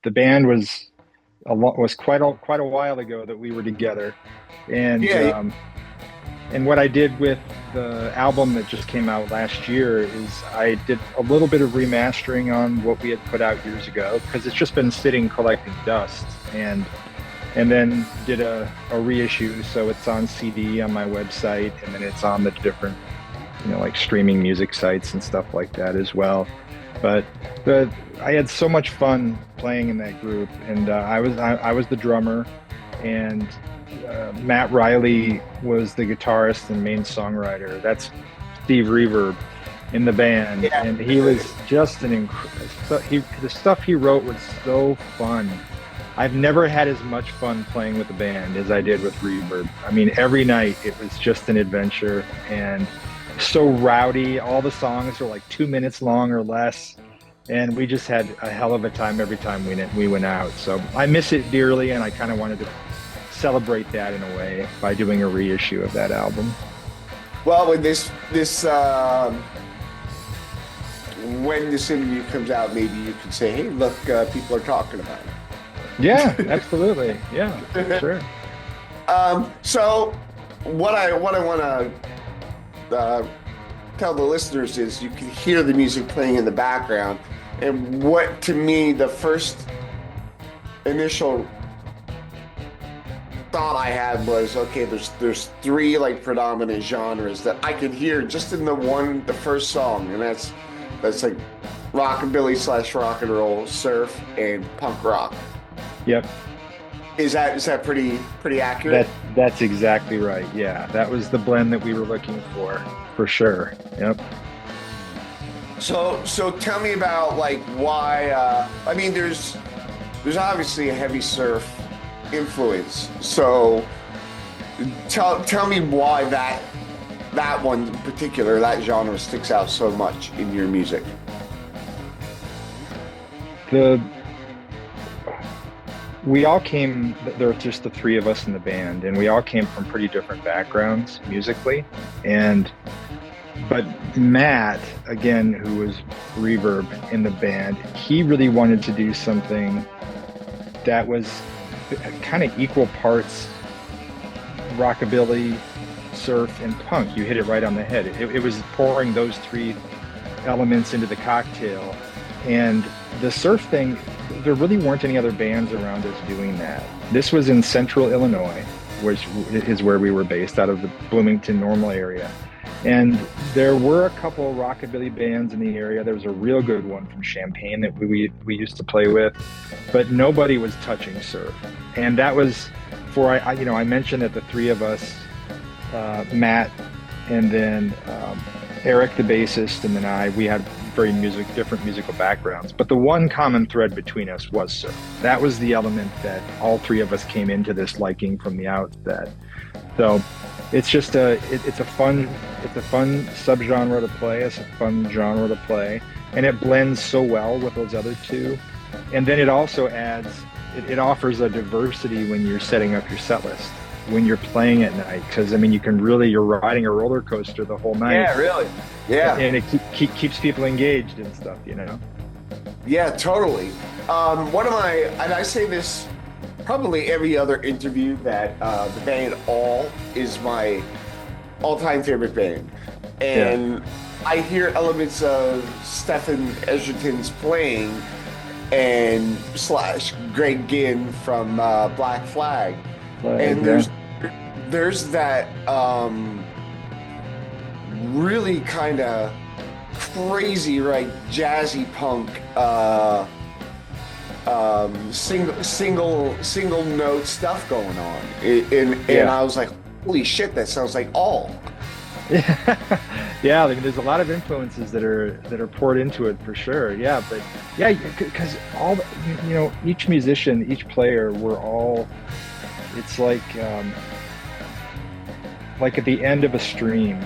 the band was quite a while ago that we were together, and Yeah, what I did with the album that just came out last year is I did a little bit of remastering on what we had put out years ago because it's just been sitting collecting dust, and then did a reissue, so it's on CD on my website, and then it's on the different, like streaming music sites and stuff like that as well. But I had so much fun playing in that group, and I was the drummer, and Matt Riley was the guitarist and main songwriter. That's Steve Reverb in the band, yeah. and he was just the stuff he wrote was so fun. I've never had as much fun playing with the band as I did with Reverb. I mean, every night it was just an adventure, and so rowdy. All the songs are like 2 minutes long or less, and we just had a hell of a time every time we went out. So I miss it dearly, and I kind of wanted to celebrate that in a way by doing a reissue of that album. Well, when when this interview comes out, maybe you can say, "Hey, look, people are talking about it." Yeah, absolutely. Yeah, sure. So what I want to tell the listeners is you can hear the music playing in the background, and what to me the first initial thought I had was, okay, there's three like predominant genres that I could hear just in the first song, and that's like rockabilly / rock and roll, surf, and punk rock. Yep. Is that pretty accurate? That's exactly right. Yeah, that was the blend that we were looking for sure. Yep. So tell me about like why. I mean, there's obviously a heavy surf influence. So tell me why that one in particular, that genre sticks out so much in your music. There were just the three of us in the band, and we all came from pretty different backgrounds musically. But Matt, again, who was Reverb in the band, he really wanted to do something that was kind of equal parts rockabilly, surf, and punk. You hit it right on the head. It was pouring those three elements into the cocktail. And the surf thing, there really weren't any other bands around us doing that. This was in central Illinois, which is where we were based, out of the Bloomington, Normal area. And there were a couple rockabilly bands in the area. There was a real good one from Champaign that we used to play with, but nobody was touching surf. And that was I mentioned that the three of us, Matt, and then Eric, the bassist, and then we had very different musical backgrounds. But the one common thread between us was surf. That was the element that all three of us came into this liking from the outset. So it's just it's a fun subgenre to play. It's a fun genre to play, and it blends so well with those other two. And then it also it offers a diversity when you're setting up your set list, when you're playing at night, because I mean you're riding a roller coaster the whole night. Yeah, really. Yeah, and it keeps people engaged and stuff, Yeah, totally. And I say this probably every other interview, that the band All is my all-time favorite band, and I hear elements of Stephen Edgerton's playing and / Greg Ginn from Black Flag. And there's that really kind of crazy, right, jazzy punk single note stuff going on, and I was like, holy shit, that sounds like All. Yeah, I mean, there's a lot of influences that are poured into it for sure. Yeah, but yeah, because each musician, each player, it's like at the end of a stream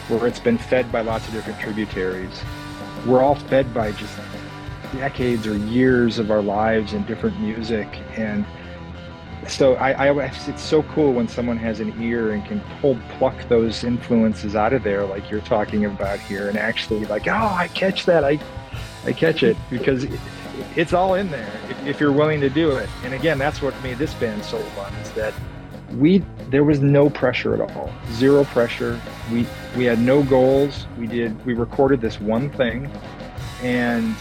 where it's been fed by lots of different tributaries. We're all fed by just decades or years of our lives and different music, and so it's so cool when someone has an ear and can pluck those influences out of there, like you're talking about here, and actually like, oh, I catch that, I catch it, because it's all in there if you're willing to do it. And again, that's what made this band so fun, is that there was no pressure at all, zero pressure. We had no goals. We recorded this one thing, and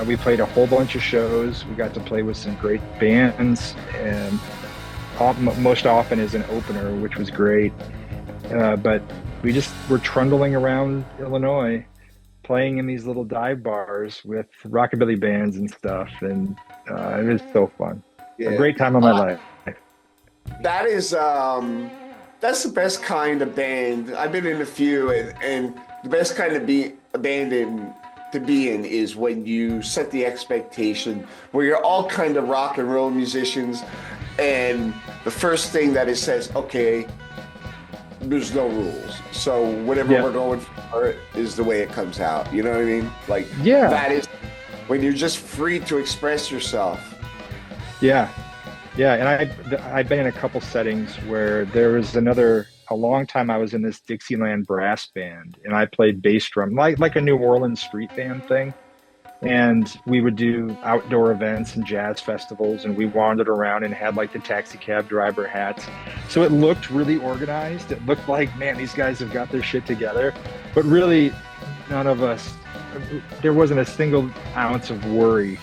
we played a whole bunch of shows. We got to play with some great bands, and most often as an opener, which was great. But we just were trundling around Illinois, playing in these little dive bars with rockabilly bands and stuff, and it was so fun. Yeah. A great time of my life. That is, that's the best kind of band. I've been in a few, and the best kind of band to be in is when you set the expectation where you're all kind of rock and roll musicians, and the first thing that it says, okay, there's no rules. So whatever we're going for is the way it comes out. You know what I mean? Like, that is when you're just free to express yourself. Yeah. Yeah, and I've been in a couple settings where there was a long time I was in this Dixieland brass band, and I played bass drum, like a New Orleans street band thing. And we would do outdoor events and jazz festivals, and we wandered around and had like the taxi cab driver hats. So it looked really organized. It looked like, man, these guys have got their shit together. But really, none of us, there wasn't a single ounce of worry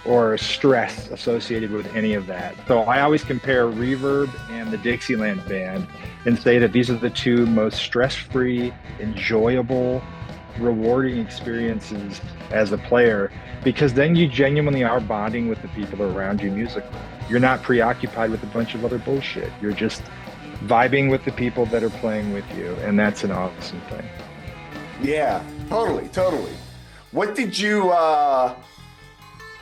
or stress associated with any of that. So I always compare Reverb and the Dixieland band and say that these are the two most stress-free, enjoyable, rewarding experiences as a player, because then you genuinely are bonding with the people around you musically. You're not preoccupied with a bunch of other bullshit. You're just vibing with the people that are playing with you, and that's an awesome thing. Yeah, totally. What did you,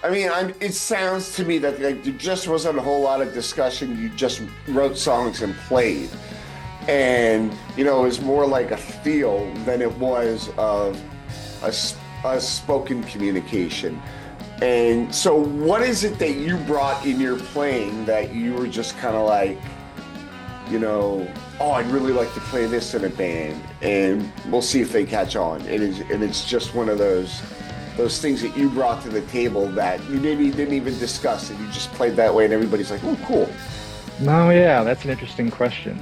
it sounds to me that there just wasn't a whole lot of discussion. You just wrote songs and played. And, it was more like a feel than it was of a spoken communication. And so what is it that you brought in your playing that you were just kind of like, oh, I'd really like to play this in a band, and we'll see if they catch on. And it's just one of those things that you brought to the table that you maybe didn't even discuss, and you just played that way, and everybody's like, oh, cool. No, yeah, that's an interesting question.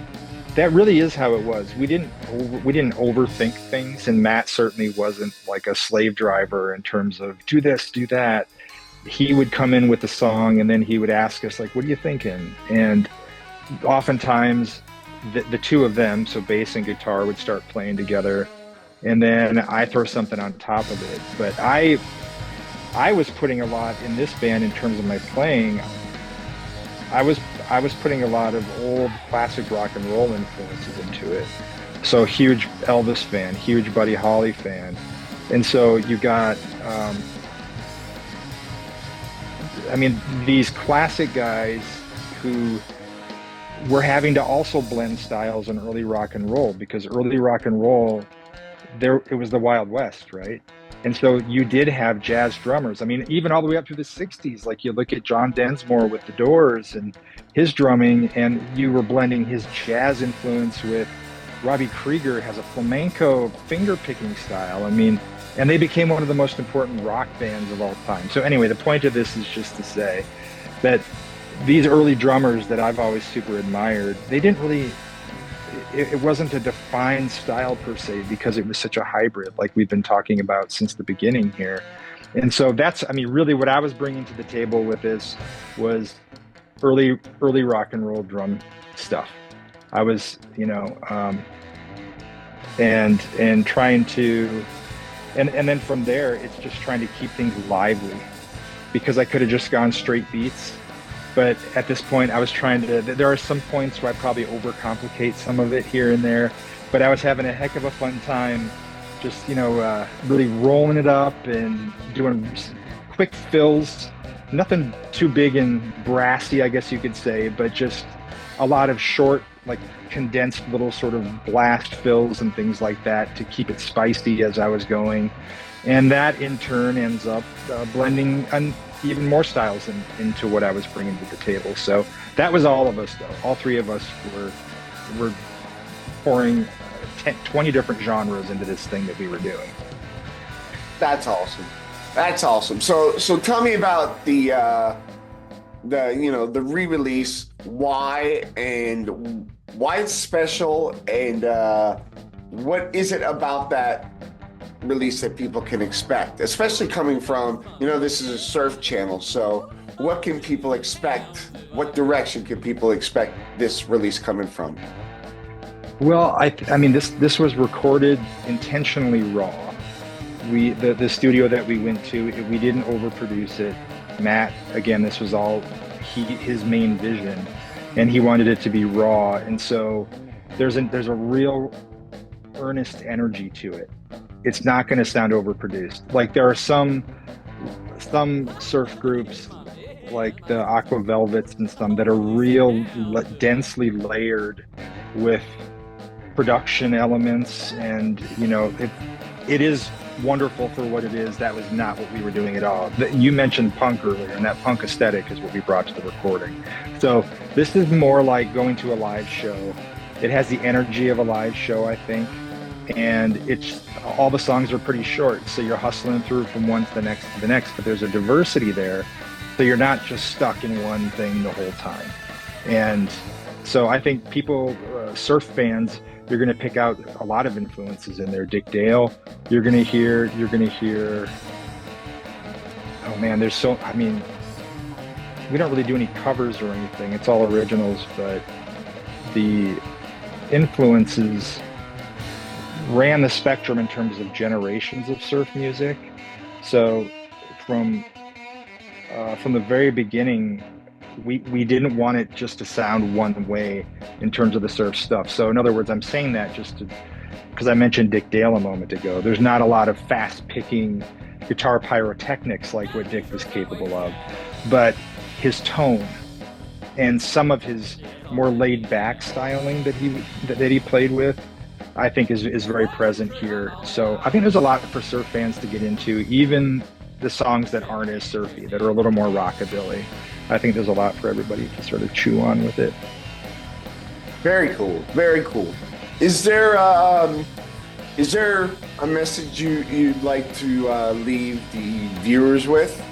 That really is how it was. We didn't overthink things, and Matt certainly wasn't like a slave driver in terms of do this, do that. He would come in with the song, and then he would ask us, like, what are you thinking? And oftentimes the two of them, so bass and guitar, would start playing together, and then I throw something on top of it. But I was putting a lot in this band in terms of my playing. I was putting a lot of old classic rock and roll influences into it. So huge Elvis fan, huge Buddy Holly fan. And so you got, these classic guys who were having to also blend styles in early rock and roll, because early rock and roll, it was the Wild West, right? And so you did have jazz drummers. Even all the way up to the 60s, like you look at John Densmore with the Doors and his drumming, and you were blending his jazz influence with Robbie Krieger has a flamenco finger picking style. And they became one of the most important rock bands of all time. So anyway, the point of this is just to say that these early drummers that I've always super admired, they didn't really, it wasn't a defined style per se, because it was such a hybrid, like we've been talking about since the beginning here. And so that's, really what I was bringing to the table with this was early rock and roll drum stuff. I was, and trying to, and then from there, it's just trying to keep things lively, because I could have just gone straight beats. But at this point, I was trying to, there are some points where I probably overcomplicate some of it here and there, but I was having a heck of a fun time just, really rolling it up and doing quick fills, nothing too big and brassy, I guess you could say, but just a lot of short, like condensed little sort of blast fills and things like that to keep it spicy as I was going. And that in turn ends up blending even more styles into what I was bringing to the table. So that was all of us, though. All three of us were pouring 20 different genres into this thing that we were doing. That's awesome. That's awesome. So tell me about the re-release, why it's special, and what is it about that release that people can expect, especially coming from, this is a surf channel. So what can people expect? What direction can people expect this release coming from? Well, I mean, this was recorded intentionally raw. The studio that we went to, we didn't overproduce it. Matt, again, this was all his main vision, and he wanted it to be raw. And so there's a real earnest energy to it. It's not going to sound overproduced. Like there are some surf groups like the Aqua Velvets and some that are real densely layered with production elements, and it is wonderful for what it is. That was not what we were doing at all. You mentioned punk earlier, and that punk aesthetic is what we brought to the recording. So this is more like going to a live show. It has the energy of a live show, I think, and all the songs are pretty short, so you're hustling through from one to the next, but there's a diversity there, so you're not just stuck in one thing the whole time. And so I think people, surf fans, you're going to pick out a lot of influences in there. Dick Dale, you're going to hear, oh man, we don't really do any covers or anything. It's all originals, but the influences ran the spectrum in terms of generations of surf music. So from the very beginning, we didn't want it just to sound one way in terms of the surf stuff. So in other words, I'm saying that because I mentioned Dick Dale a moment ago. There's not a lot of fast picking guitar pyrotechnics like what Dick was capable of, but his tone and some of his more laid back styling that he played with, I think is very present here. So I think there's a lot for surf fans to get into, even the songs that aren't as surfy, that are a little more rockabilly. I think there's a lot for everybody to sort of chew on with it. Very cool. Very cool. Is there a message you'd like to leave the viewers with?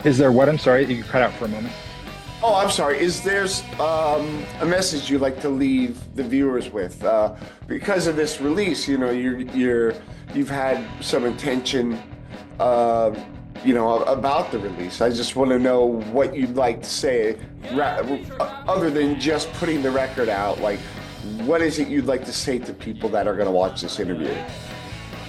Is there what? I'm sorry, you cut out for a moment. Oh, I'm sorry. Is there a message you'd like to leave the viewers with? Because of this release, you've had some intention, about the release. I just want to know what you'd like to say, other than just putting the record out. Like, what is it you'd like to say to people that are going to watch this interview?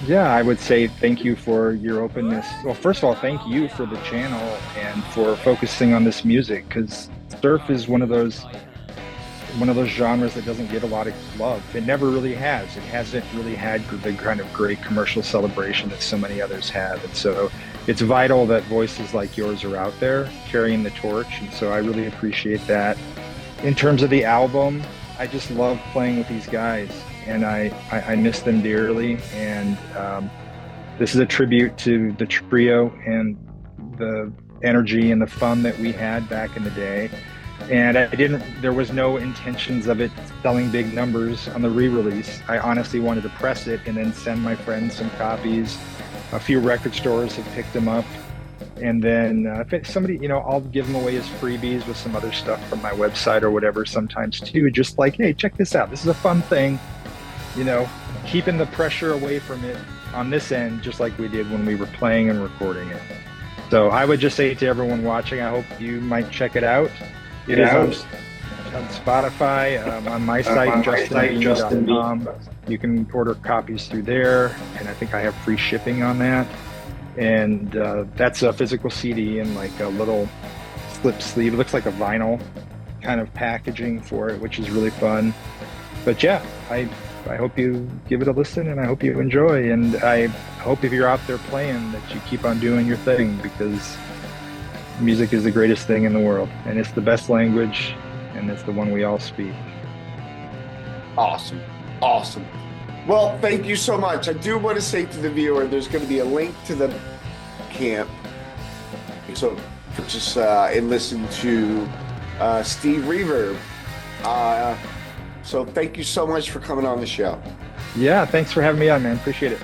Yeah, I would say thank you for your openness. Well, first of all, thank you for the channel and for focusing on this music, because surf is one of those genres that doesn't get a lot of love. It never really has. It hasn't really had the kind of great commercial celebration that so many others have. And so it's vital that voices like yours are out there carrying the torch. And so I really appreciate that. In terms of the album, I just love playing with these guys, and I miss them dearly. And this is a tribute to the trio and the energy and the fun that we had back in the day. And there was no intentions of it selling big numbers on the re-release. I honestly wanted to press it and then send my friends some copies. A few record stores have picked them up. And then if somebody, I'll give them away as freebies with some other stuff from my website or whatever sometimes too. Just like, hey, check this out. This is a fun thing, keeping the pressure away from it on this end, just like we did when we were playing and recording it. So I would just say to everyone watching, I hope you might check it out. It is on Spotify, on my site, justinbeahm.com. You can order copies through there, and I think I have free shipping on that. And that's a physical CD and like a little slip sleeve. It looks like a vinyl kind of packaging for it, which is really fun. But yeah, I hope you give it a listen, and I hope you enjoy. And I hope if you're out there playing that you keep on doing your thing, because music is the greatest thing in the world, and it's the best language, and it's the one we all speak. Awesome. Well, thank you so much. I do want to say to the viewer, there's going to be a link to the camp. So just and listen to Steve Reverb. So thank you so much for coming on the show. Yeah, thanks for having me on, man. Appreciate it.